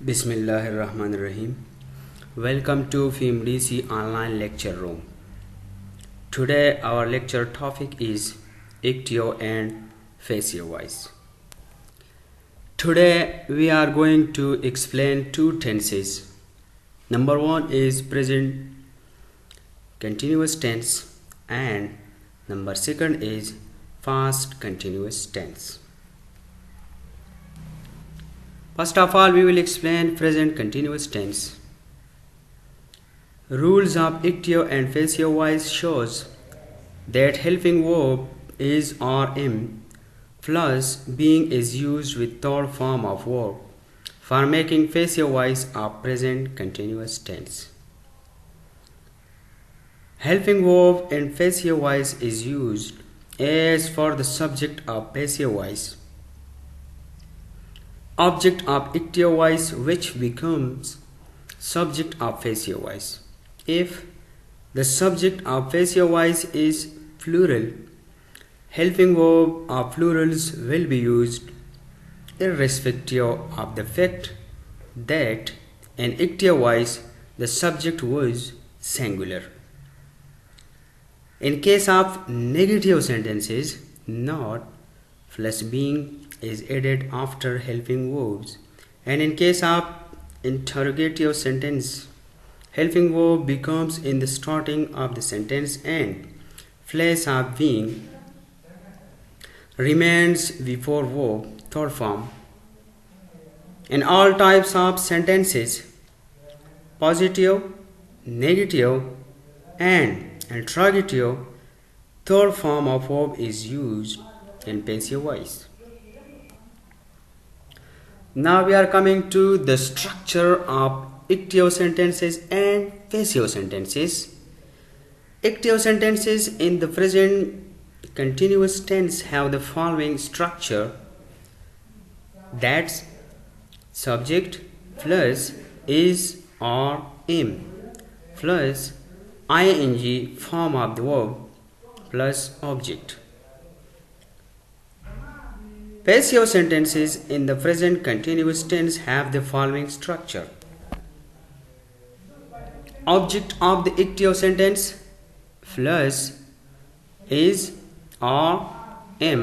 Bismillahirrahmanirrahim. Welcome to FIMDC online lecture room. Today our lecture topic is ictio and facio voice. Today we are going to explain two tenses. Number one is present continuous tense and number second is past continuous tense. First of all, we will explain present continuous tense. Rules of ictio and facio voice shows that helping verb is or am plus being is used with third form of verb for making facio voice of present continuous tense. Helping verb in facio voice is used as for the subject of facio voice, object of ictio voice which becomes subject of facio voice. If the subject of facio voice is plural, helping verb of plurals will be used irrespective of the fact that in ictio voice the subject was singular. In case of negative sentences, not plus being is added after helping verbs, and in case of interrogative sentence, helping verb becomes in the starting of the sentence and place of being remains before verb third form. In all types of sentences, positive, negative and interrogative, third form of verb is used in passive voice. Now we are coming to the structure of ictio sentences and facio sentences. Ictio sentences in the present continuous tense have the following structure: that's subject plus is or am plus ing form of the verb plus object. Passive sentences in the present continuous tense have the following structure: object of the ictio sentence plus is or am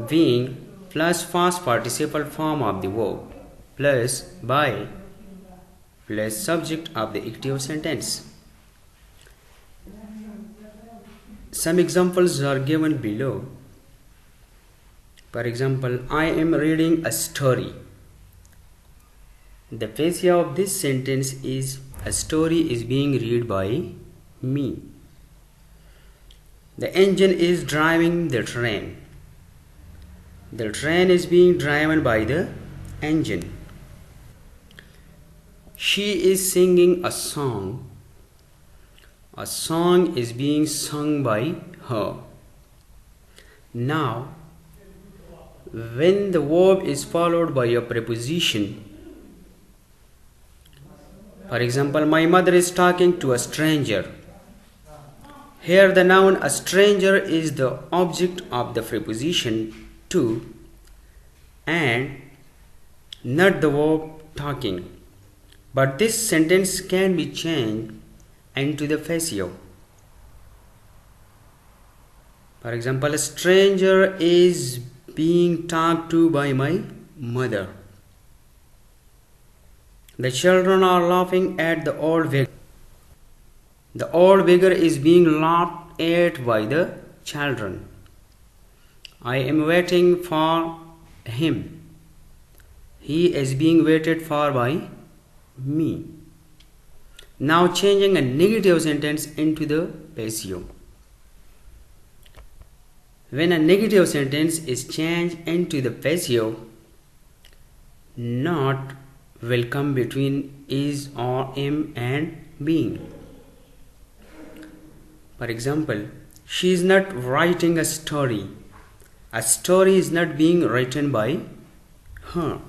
being plus past participle form of the verb plus by plus subject of the ictio sentence. Some examples are given below. For example, I am reading a story. The facio of this sentence is a story is being read by me. The engine is driving the train. The train is being driven by the engine. She is singing a song. A song is being sung by her. Now, when the verb is followed by a preposition, for example, my mother is talking to a stranger. Here the noun a stranger is the object of the preposition to and not the verb talking. But this sentence can be changed into the facio. For example, a stranger is being talked to by my mother. The children are laughing at the old beggar. The old beggar is being laughed at by the children. I am waiting for him. He is being waited for by me. Now changing a negative sentence into the passive. When a negative sentence is changed into the passive, not will come between is or am and being. For example, she is not writing a story. A story is not being written by her.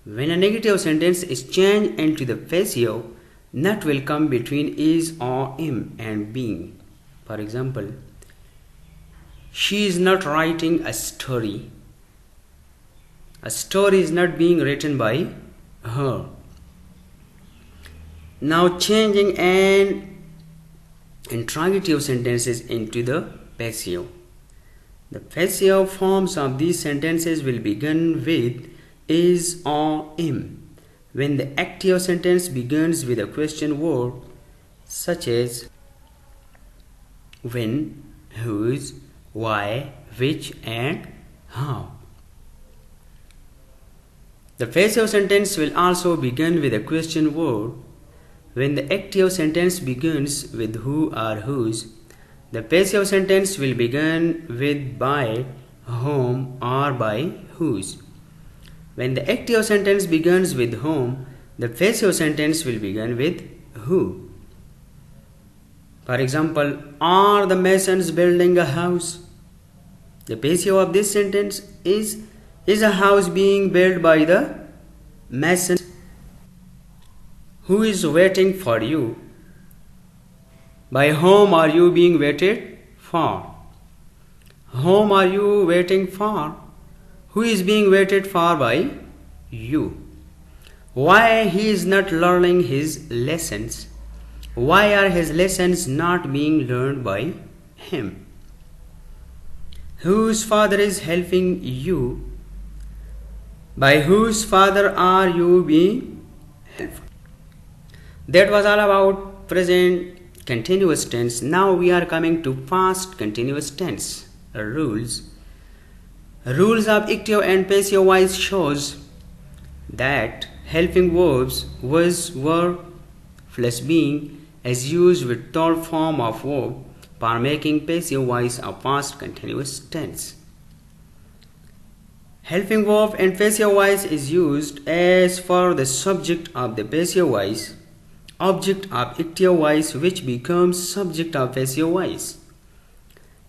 When a negative sentence is changed into the passive, not will come between is or am and being. For example, she is not writing a story. A story is not being written by her. Now changing an interrogative sentences into the passive. The passive forms of these sentences will begin with is or am. When the active sentence begins with a question word such as when, whose, why, which, and how. The passive sentence will also begin with a question word. When the active sentence begins with who or whose, the passive sentence will begin with by, whom, or by whose. When the active sentence begins with whom, the passive sentence will begin with who. For example, are the masons building a house? The passive of this sentence is a house being built by the masons? Who is waiting for you? By whom are you being waited for? Whom are you waiting for? Who is being waited for by you? Why he is not learning his lessons? Why are his lessons not being learned by him? Whose father is helping you? By whose father are you being helped? That was all about present continuous tense. Now we are coming to past continuous tense. Rules. Rules of active and passive voice shows that helping verbs was, were, plus being is used with third form of verb for making passive voice a past continuous tense. Helping verb and passive voice is used as for the subject of the passive voice, object of active voice which becomes subject of passive voice.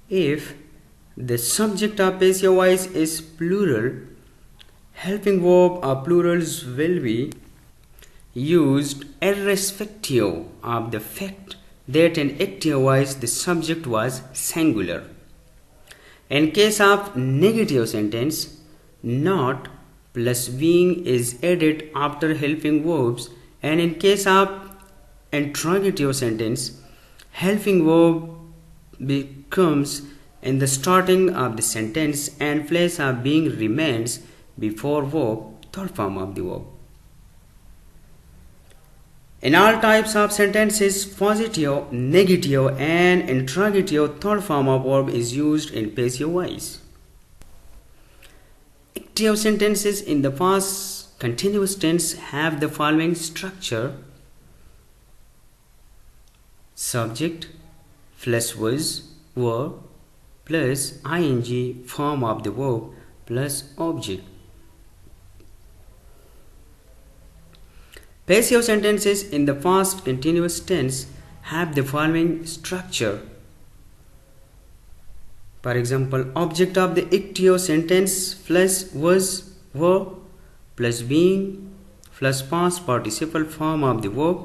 If the subject of passive voice is plural, helping verb or plurals will be used irrespective of the fact that in active voice the subject was singular. In case of negative sentence, not plus being is added after helping verbs, and in case of interrogative sentence, helping verb becomes in the starting of the sentence and place of being remains before verb, third form of the verb. In all types of sentences, positive, negative, and interrogative third form of verb is used in passive voice. Active sentences in the past continuous tense have the following structure: subject plus was, were, plus ing form of the verb plus object. Passive sentences in the past continuous tense have the following structure. For example, object of the active sentence plus was, were, plus being, plus past participle form of the verb,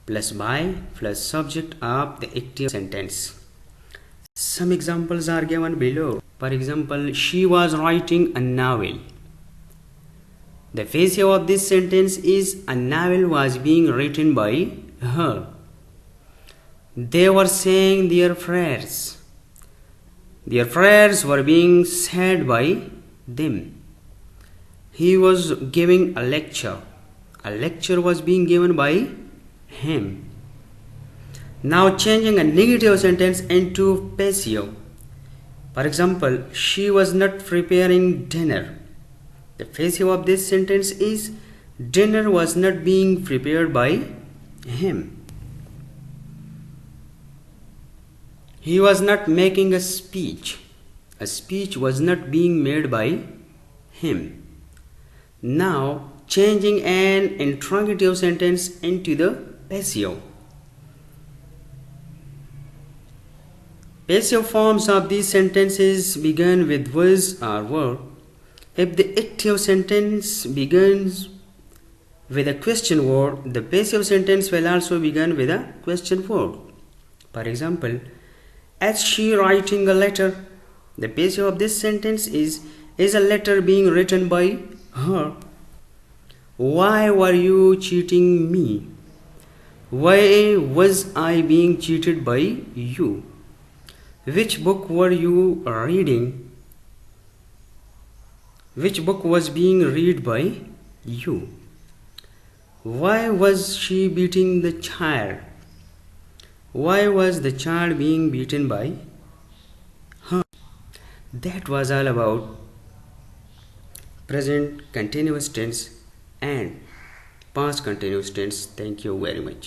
plus by, plus subject of the active sentence. Some examples are given below. For example, she was writing a novel. The passive of this sentence is a novel was being written by her. They were saying their prayers. Their prayers were being said by them. He was giving a lecture. A lecture was being given by him. Now changing a negative sentence into passive. For example, she was not preparing dinner. The passive of this sentence is dinner was not being prepared by him. He was not making a speech. A speech was not being made by him. Now changing an interrogative sentence into the passive. Passive forms of these sentences begin with was or were. If the active sentence begins with a question word, the passive sentence will also begin with a question word. For example, is she writing a letter? The passive of this sentence is a letter being written by her. Why were you cheating me? Why was I being cheated by you? Which book were you reading? Which book was being read by you? Why was she beating the child? Why was the child being beaten by her? That was all about present continuous tense and past continuous tense. Thank you very much.